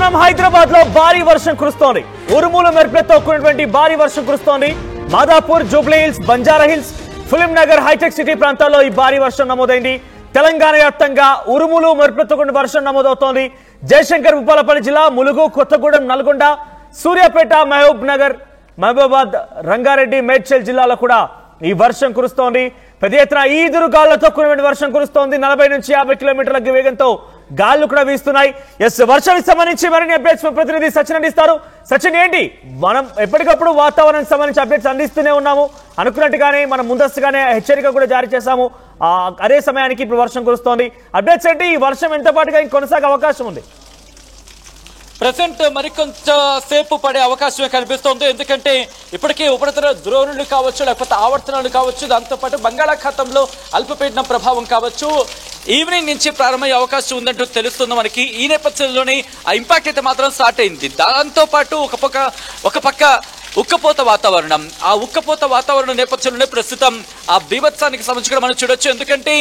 మనం హైదరాబాద్ లో భారీ వర్షం కురుస్తోంది. ఉరుములు మెరుపులతో కూడినటువంటి భారీ వర్షం కురుస్తోంది. మాదాపూర్, జూబ్లీ హిల్స్, బంజారా హిల్స్, ఫిలిం నగర్, హైటెక్ సిటీ ప్రాంతాల్లో ఈ భారీ వర్షం నమోదైంది. తెలంగాణ వ్యాప్తంగా ఉరుములు మెరుపులతో కూడిన వర్షం నమోదవుతోంది. జయశంకర్, భూపాలపల్లి జిల్లా, ములుగు, కొత్తగూడెం, నల్గొండ, సూర్యాపేట, మహబూబ్ నగర్, మహబూబాబాద్, రంగారెడ్డి, మేడ్చల్ జిల్లాలో కూడా ఈ వర్షం కురుస్తోంది. పెద్ద ఎత్తున ఈదురు గాలులతో కూడిన వర్షం కురుస్తోంది. 40 నుంచి 50 కిలోమీటర్ల వేగంతో గాళ్లు కూడా వీస్తున్నాయి. వర్షానికి సంబంధించి మరిన్ని అప్డేట్స్ ప్రతినిధి సచిన్ అందిస్తారు. సచిన్, ఏంటి మనం ఎప్పటికప్పుడు వాతావరణానికి సంబంధించి అప్డేట్స్ అందిస్తూనే ఉన్నాము. అనుకున్నట్టుగానే మనం ముందస్తుగానే హెచ్చరిక కూడా జారీ చేశాము. అదే సమయానికి ఇప్పుడు వర్షం కురుస్తోంది. అప్డేట్స్ ఏంటి? ఈ వర్షం ఎంత పాటుగా కొనసాగే అవకాశం ఉంది? ప్రెసెంట్ మరికొంచెం సేపు పడే అవకాశమే కనిపిస్తోంది. ఎందుకంటే ఇప్పటికే ఉపరితల ద్రోణులు కావచ్చు, లేకపోతే ఆవర్తనాలు కావచ్చు, దాంతోపాటు బంగాళాఖాతంలో అల్పపీడనం ప్రభావం కావచ్చు ఈవినింగ్ నుంచి ప్రారంభమయ్యే అవకాశం ఉందంటూ తెలుస్తుంది మనకి. ఈ నేపథ్యంలోనే ఆ ఇంపాక్ట్ అయితే మాత్రం స్టార్ట్ అయింది. దాంతోపాటు ఒక పక్క ఉక్కపోత వాతావరణం. ఆ ఉక్కపోత వాతావరణం నేపథ్యంలోనే ప్రస్తుతం ఆ బీభత్సానికి సంబంధించి కూడా మనం చూడొచ్చు. ఎందుకంటే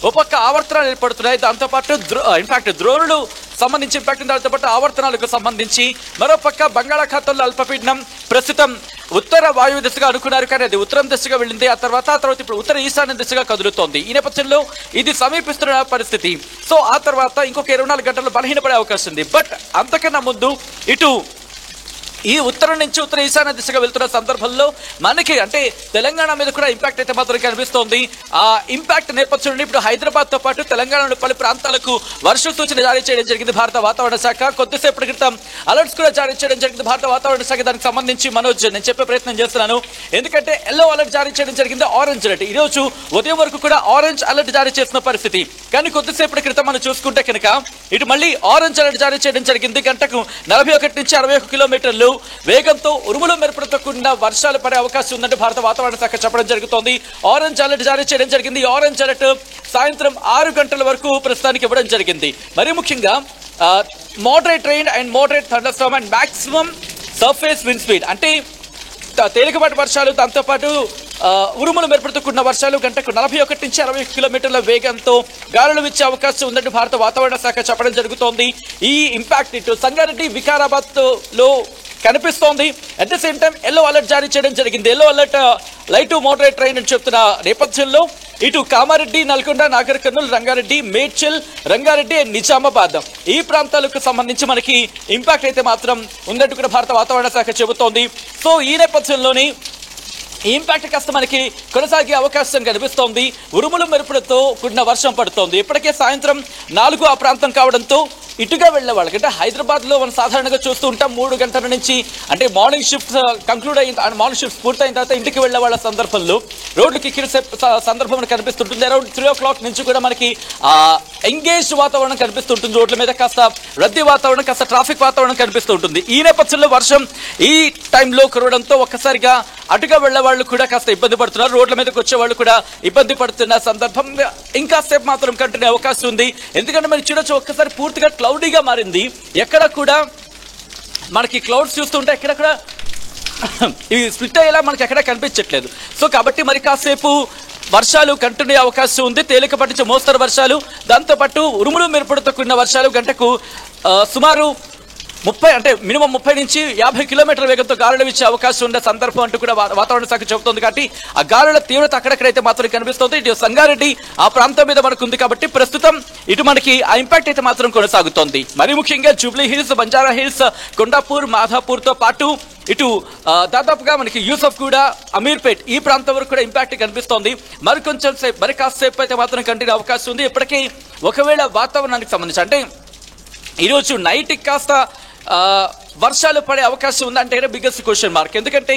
ఒక పక్క ఆవర్తనాలు ఏర్పడుతున్నాయి, దాంతోపాటు ఇన్ఫాక్ట్ ద్రోణులు సంబంధించి ఇంపాక్ట్, దాంతోపాటు ఆవర్తనాలకు సంబంధించి మరోపక్క బంగాళాఖాతంలో అల్పపీడనం ప్రస్తుతం ఉత్తర వాయువు దిశగా అనుకున్నారు, కానీ అది ఉత్తరం దిశగా వెళ్ళింది. ఆ తర్వాత ఇప్పుడు ఉత్తర ఈశాన్య దిశగా కదులుతోంది. ఈ నేపథ్యంలో ఇది సమీపిస్తున్న పరిస్థితి. సో ఆ తర్వాత ఇంకొక 24 గంటల్లో బలహీనపడే అవకాశం ఉంది. బట్ అంతకన్నా ముందు ఇటు ఈ ఉత్తరం నుంచి ఉత్తర ఈశాన్య దిశగా వెళ్తున్న సందర్భంలో మనకి అంటే తెలంగాణ మీద కూడా ఇంపాక్ట్ అయితే మాత్రం కనిపిస్తోంది. ఆ ఇంపాక్ట్ నేపథ్యంలో ఇప్పుడు హైదరాబాద్ తో పాటు తెలంగాణలోని పలు ప్రాంతాలకు వర్ష సూచన జారీ చేయడం జరిగింది భారత వాతావరణ శాఖ. కొద్దిసేపటి క్రితం అలర్ట్స్ కూడా జారీ చేయడం జరిగింది భారత వాతావరణ శాఖ. దానికి సంబంధించి మనోజ్ నేను చెప్పే ప్రయత్నం చేస్తున్నాను. ఎందుకంటే ఎల్లో అలర్ట్ జారీ చేయడం జరిగింది, ఆరెంజ్ అలర్ట్. ఈ రోజు ఉదయం వరకు కూడా ఆరెంజ్ అలర్ట్ జారీ చేసిన పరిస్థితి. కానీ కొద్దిసేపటి క్రితం మనం చూసుకుంటే కనుక ఇటు మళ్ళీ ఆరెంజ్ అలర్ట్ జారీ చేయడం జరిగింది. గంటకు 41 నుంచి 61 కిలోమీటర్లు వేగంతో ఉరుములు మెరుపులతో కూడిన వర్షాలు పడే అవకాశం ఉందంటే భారత వాతావరణ శాఖ చెప్పడం జరుగుతోంది. ఆరెంజ్ అలర్ట్ జారీ చేయడం జరిగింది. ఆరెంజ్ అలర్ట్ సాయంత్రం 6 గంటల వరకు ప్రస్తుతానికి ఇవ్వడం జరిగింది. మరి ముఖ్యంగా moderate rain and moderate thunder Storm and maximum surface wind speed అంటే తేలికపాటి వర్షాలు, దాంతోపాటు ఉరుములు మెరుపులతో కూడిన వర్షాలు గంటకు 41 నుంచి 60 కిలోమీటర్ల వేగంతో గాలులు ఇచ్చే అవకాశం ఉందంటూ భారత వాతావరణ శాఖ చెప్పడం జరుగుతోంది. ఈ ఇంపాక్ట్ ఇటు సంగారెడ్డి, వికారాబాద్ లో కనిపిస్తోంది. At the same time yellow alert జారీ చేయడం జరిగింది. Yellow alert light to moderate rain అని చెప్తున్న నేపథ్యంలో ఇటు కామారెడ్డి, నల్గొండ, నాగర్ కర్నూలు, రంగారెడ్డి, మేడ్చల్, రంగారెడ్డి అండ్ నిజామాబాద్ ఈ ప్రాంతాలకు సంబంధించి మనకి ఇంపాక్ట్ అయితే మాత్రం ఉందంటూ కూడా భారత వాతావరణ శాఖ చెబుతోంది. సో ఈ నేపథ్యంలోని ఈ ఇంపాక్ట్ కాస్త మనకి కొనసాగే అవకాశం కనిపిస్తోంది. ఉరుములు మెరుపులతో కూడిన వర్షం పడుతోంది. ఇప్పటికే సాయంత్రం 4 ఆ ప్రాంతం కావడంతో ఇటుగా వెళ్లే వాళ్ళకి అంటే హైదరాబాద్ లో మనం సాధారణంగా చూస్తూ ఉంటాం 3 గంటల నుంచి అంటే మార్నింగ్ షిఫ్ట్ కంక్లూడ్ అయిన మార్నింగ్ షిఫ్ట్ పూర్తయిన తర్వాత ఇంటికి వెళ్లే వాళ్ళ సందర్భంలో రోడ్లకి ఎక్కిన సందర్భం కనిపిస్తుంటుంది. అరౌండ్ 3 o'clock నుంచి కూడా మనకి ఎంగేజ్ వాతావరణం కనిపిస్తుంటుంది. రోడ్ల మీద కాస్త రద్దీ వాతావరణం, కాస్త ట్రాఫిక్ వాతావరణం కనిపిస్తూ ఉంటుంది. ఈ నేపథ్యంలో వర్షం ఈ టైంలో కురవడంతో ఒక్కసారిగా అటుగా వెళ్లే వాళ్ళు కూడా కాస్త ఇబ్బంది పడుతున్నారు. రోడ్ల మీదకి వచ్చే వాళ్ళు కూడా ఇబ్బంది పడుతున్న సందర్భం ఇంకా సేపు మాత్రం కంటిన్యూ అవకాశం ఉంది. ఎందుకంటే మనం చూడొచ్చు ఒక్కసారి పూర్తిగా క్లౌడీగా మారింది. ఎక్కడ కూడా మనకి క్లౌడ్స్ చూస్తుంటే ఎక్కడ కూడా ఇవి స్ప్లిట్ అయ్యేలా మనకి ఎక్కడ కనిపించట్లేదు. సో కాబట్టి మరి కాసేపు వర్షాలు కంటిన్యూ అవకాశం ఉంది. తేలికపాటి నుంచి మోస్తరు వర్షాలు, దాంతోపాటు ఉరుములు మెరుపులతో కూడిన వర్షాలు గంటకు సుమారు 30 అంటే మినిమం 30 నుంచి 50 కిలోమీటర్ల వేగంతో గాలులు ఇచ్చే అవకాశం ఉండే సందర్భం అంటూ కూడా వాతావరణ శాఖ చెబుతోంది. కాబట్టి ఆ గాలుల తీవ్రత అక్కడెక్కడైతే మాత్రం కనిపిస్తుంది. ఇటు సంగారెడ్డి ఆ ప్రాంతం మీద మనకు ఉంది. కాబట్టి ప్రస్తుతం ఇటు మనకి ఆ ఇంపాక్ట్ అయితే మాత్రం కొనసాగుతోంది. మరి ముఖ్యంగా జూబ్లీ హిల్స్, బంజారా హిల్స్, కొండాపూర్, మాధాపూర్ తో పాటు ఇటు దాదాపుగా మనకి యూసఫ్ కూడా, అమీర్పేట్ ఈ ప్రాంతం వరకు కూడా ఇంపాక్ట్ కనిపిస్తోంది. మరి కాసేపు అయితే మాత్రం కంటిన్యూ అవకాశం ఉంది. ఇప్పటికీ ఒకవేళ వాతావరణానికి సంబంధించి అంటే ఈరోజు నైట్ కాస్త వర్షాలు పడే అవకాశం ఉందంటే బిగ్గెస్ట్ క్వశ్చన్ మార్క్. ఎందుకంటే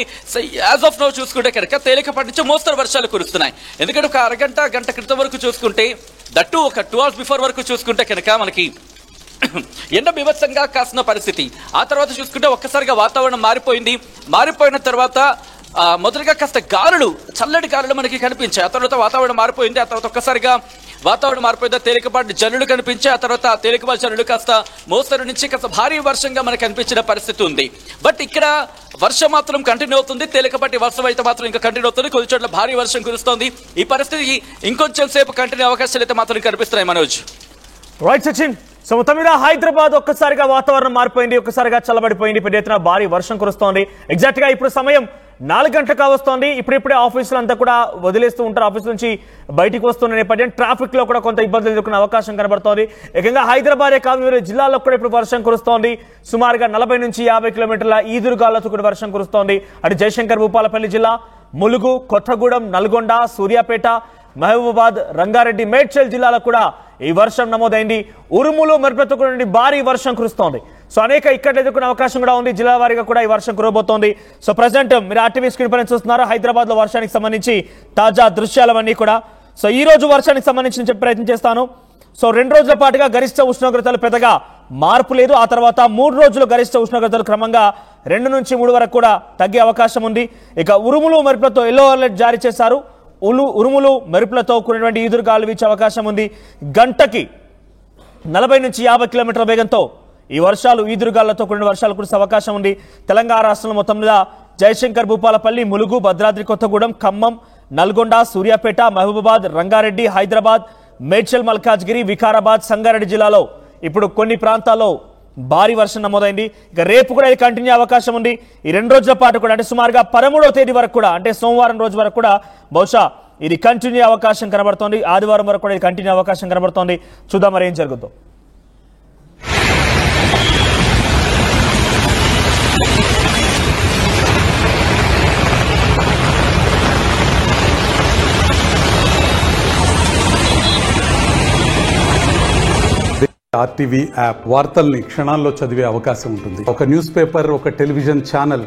యాజ్ ఆఫ్ నౌ చూసుకుంటే కనుక తేలికపాటి నుంచి మోస్తరు వర్షాలు కురుస్తున్నాయి. ఎందుకంటే ఒక గంట క్రితం వరకు చూసుకుంటే దట్టు ఒక 2 hours బిఫోర్ వరకు చూసుకుంటే కనుక మనకి ఎండ బీభత్సంగా కాసిన పరిస్థితి. ఆ తర్వాత చూసుకుంటే ఒక్కసారిగా వాతావరణం మారిపోయిన తర్వాత మొదటిగా కాస్త గాలులు, చల్లటి గాలులు మనకి కనిపించాయి. ఆ తర్వాత వాతావరణం మారిపోయింది. ఆ తర్వాత ఒక్కసారిగా వాతావరణం మారిపోయిందా తేలికపాటి జల్లులు కనిపించాయి. ఆ తర్వాత తేలికపాటి జల్లులు కాస్త మోస్తరు నుంచి కాస్త భారీ వర్షంగా మనకు కనిపించిన పరిస్థితి ఉంది. బట్ ఇక్కడ వర్షం మాత్రం కంటిన్యూ అవుతుంది. తేలికపాటి వర్షం అయితే మాత్రం ఇంకా కంటిన్యూ అవుతుంది. కొద్ది చోట్ల భారీ వర్షం కురుస్తోంది. ఈ పరిస్థితికి ఇంకొంచెం సేపు కంటిన్యూ అవకాశాలు అయితే మాత్రం కనిపిస్తున్నాయి. మనోజ్. రైట్ సచిన్. సో మొత్తం మీద హైదరాబాద్ ఒక్కసారిగా వాతావరణం మారిపోయింది, ఒక్కసారిగా చల్లబడిపోయింది, పెద్ద ఎత్తున భారీ వర్షం కురుస్తోంది. ఎగ్జాక్ట్ గా ఇప్పుడు సమయం 4 గంటలకు వస్తోంది. ఇప్పుడిప్పుడే ఆఫీసులు అంతా కూడా వదిలేస్తూ ఉంటారు, ఆఫీస్ నుంచి బయటికి వస్తున్న నేపథ్యం ట్రాఫిక్ లో కూడా కొంత ఇబ్బందులు ఎదుర్కొనే అవకాశం కనబడుతోంది. ఏకంగా హైదరాబాదే కాదు, వివిధ జిల్లాల్లో కూడా ఇప్పుడు వర్షం కురుస్తోంది. సుమారుగా 40 నుంచి 50 కిలోమీటర్ల ఈదురుగాలతో కూడా వర్షం కురుస్తోంది. అటు జయశంకర్ భూపాలపల్లి జిల్లా, ములుగు, కొత్తగూడెం, నల్గొండ, సూర్యాపేట, మహబూబాబాద్, రంగారెడ్డి, మేడ్చల్ జిల్లాలో కూడా ఈ వర్షం నమోదైంది. ఉరుములు మెరుపులతో కూడిన భారీ వర్షం కురుస్తోంది. సో అనేక ఇక్కట్లు ఎదుర్కొనే అవకాశం కూడా ఉంది. జిల్లా వారీగా కూడా ఈ వర్షం కురబోతోంది. సో ప్రజెంట్ మీరు ఆర్టీవీ స్క్రీన్ పైన చూస్తున్నారు హైదరాబాద్ లో వర్షానికి సంబంధించి తాజా దృశ్యాలవన్నీ కూడా. సో ఈ రోజు వర్షానికి సంబంధించి చెప్పే ప్రయత్నం చేస్తాను. సో 2 రోజుల పాటుగా గరిష్ట ఉష్ణోగ్రతలు పెద్దగా మార్పు లేదు. ఆ తర్వాత 3 రోజులు గరిష్ట ఉష్ణోగ్రతలు క్రమంగా 2 నుంచి 3 వరకు కూడా తగ్గే అవకాశం ఉంది. ఇక ఉరుములు మెరుపులతో ఎల్లో అలర్ట్ జారీ చేశారు. ఉరుములు మెరుపులతో కూడినటువంటి ఈదురుగాలు వీచే అవకాశం ఉంది. గంటకి 40 నుంచి 50 కిలోమీటర్ల వేగంతో ఈ వర్షాలు ఈదురుగాలతో కూడిన వర్షాలు కురిసే అవకాశం ఉంది. తెలంగాణ రాష్ట్రంలో మొత్తం మీద జయశంకర్ భూపాలపల్లి, ములుగు, భద్రాద్రి కొత్తగూడెం, ఖమ్మం, నల్గొండ, సూర్యాపేట, మహబూబాబాద్, రంగారెడ్డి, హైదరాబాద్, మేడ్చల్, మల్కాజ్గిరి, వికారాబాద్, సంగారెడ్డి జిల్లాలో ఇప్పుడు కొన్ని ప్రాంతాల్లో భారీ వర్షం నమోదైంది. ఇక రేపు కూడా ఇది కంటిన్యూ అవకాశం ఉంది. ఈ 2 రోజుల పాటు కూడా అంటే సుమారుగా 13వ తేదీ వరకు కూడా అంటే సోమవారం రోజు వరకు కూడా బహుశా ఇది కంటిన్యూ అవకాశం కనబడుతోంది. ఆదివారం వరకు కూడా ఇది కంటిన్యూ అవకాశం కనబడుతోంది. చూద్దాం మరి ఏం జరుగుతుందో. ఆర్టీవీ యాప్ వార్తల్ని క్షణాల్లో చదివే అవకాశం ఉంటుంది. ఒక న్యూస్ పేపర్, ఒక టెలివిజన్ ఛానల్